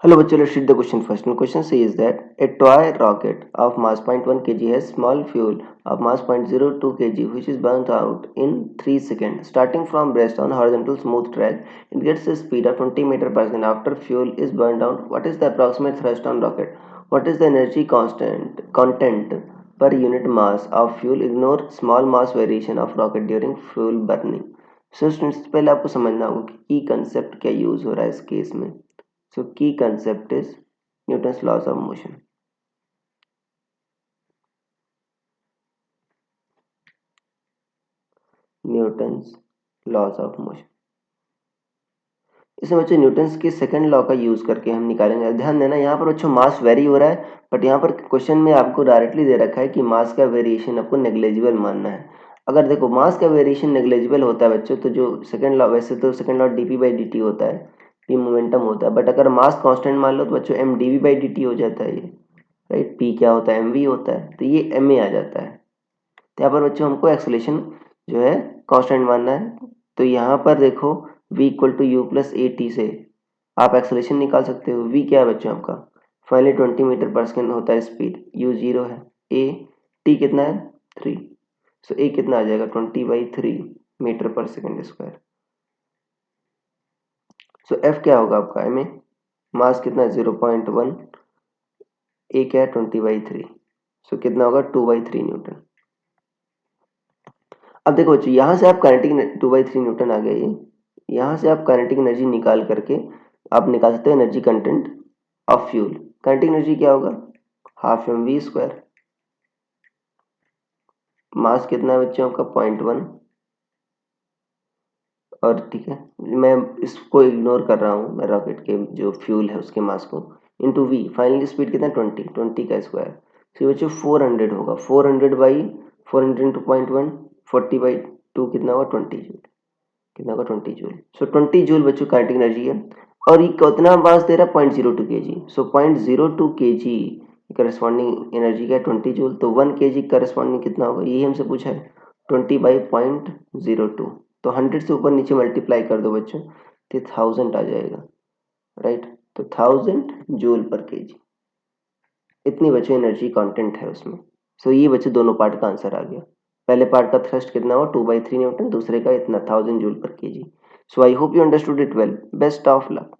Hello, bachcho, let's read the question first. And question says that a toy rocket of mass 0.1 kg has small fuel of mass 0.02 kg which is burnt out in 3 seconds. Starting from rest on horizontal smooth track, it gets a speed of 20 meter per second after fuel is burned out. What is the approximate thrust on rocket? What is the energy content per unit mass of fuel? Ignore small mass variation of rocket during fuel burning. So students, पहले आपको समझना होगा कि की concept क्या use हो रहा है इस केस में. So key concept is Newton's laws of motion. Newton's laws of motion. इसमें बच्चों न्यूटन्स के सेकंड लॉ का यूज करके हम निकालेंगे. ध्यान देना यहाँ पर बच्चों मास वेरी हो रहा है, बट यहाँ पर क्वेश्चन में आपको डायरेक्टली दे रखा है कि मास का वेरिएशन आपको नेग्लेजिबल मानना है. अगर देखो मास का वेरिएशन नेग्लेजिबल होता है बच्चों, तो जो सेकंड लॉ, वैसे तो second law DP by d T होता है, पी मोमेंटम होता है, बट अगर मास कांस्टेंट मान लो तो बच्चों m d v by d t हो जाता है ये, राइट. पी क्या होता है, एम वी होता है, तो ये एम ए आ जाता है. तो यहाँ पर बच्चों हमको एक्सेलेरेशन जो है कांस्टेंट मानना है. तो यहाँ पर देखो v equal to u plus a t से आप एक्सेलेरेशन निकाल सकते हो. v क्या है बच्चों आपका, फाइनली 20 मीटर पर सेकेंड होता है स्पीड, u 0 है, a t कितना है 3, सो a कितना आ जाएगा 20/3 मीटर पर सेकेंड स्क्वायर. सो f क्या होगा आपका, m मास कितना है 0.1, a क्या है 20/3, सो कितना होगा 2/3 न्यूटन. अब देखो बच्चों यहाँ से आप काइनेटिक 2/3 न्यूटन आ गया ये, यहाँ से आप काइनेटिक एनर्जी निकाल करके आप निकाल सकते हो energy content of fuel. Kinetic energy क्या होगा, हाफ एम वी स्क्वायर. मास कितना है बच्चों आपका 0.1, और ठीक है मैं इसको इग्नोर कर रहा हूँ, मैं रॉकेट के जो फ्यूल है उसके मास को, इंटू वी, फाइनली स्पीड कितना 20 का स्क्वायर. तो बच्चों 400 होगा, 400 इंटू 0.1, 40/2 कितना होगा 20 जूल, कितना होगा 20 जूल. सो 20 जूल बच्चों काइनेटिक एनर्जी है. और ये कितना मास दे रहा है 0.02 kg. सो 0.02 kg करस्पॉन्डिंग एनर्जी का 20 जूल, तो 1 kg करस्पॉन्डिंग कितना होगा, यही हमसे पूछा है 20/0.02. तो 100 से ऊपर नीचे मल्टीप्लाई कर दो बच्चों तो 1000 आ जाएगा, राइट. तो 1000 जूल पर kg, इतनी बच्चों एनर्जी कंटेंट है उसमें. सो ये बच्चों दोनों पार्ट का आंसर आ गया. पहले पार्ट का थ्रस्ट कितना हुआ 2/3 न्यूटन, दूसरे का इतना 1000 जूल पर kg. So I hope you understood it well. Best of luck.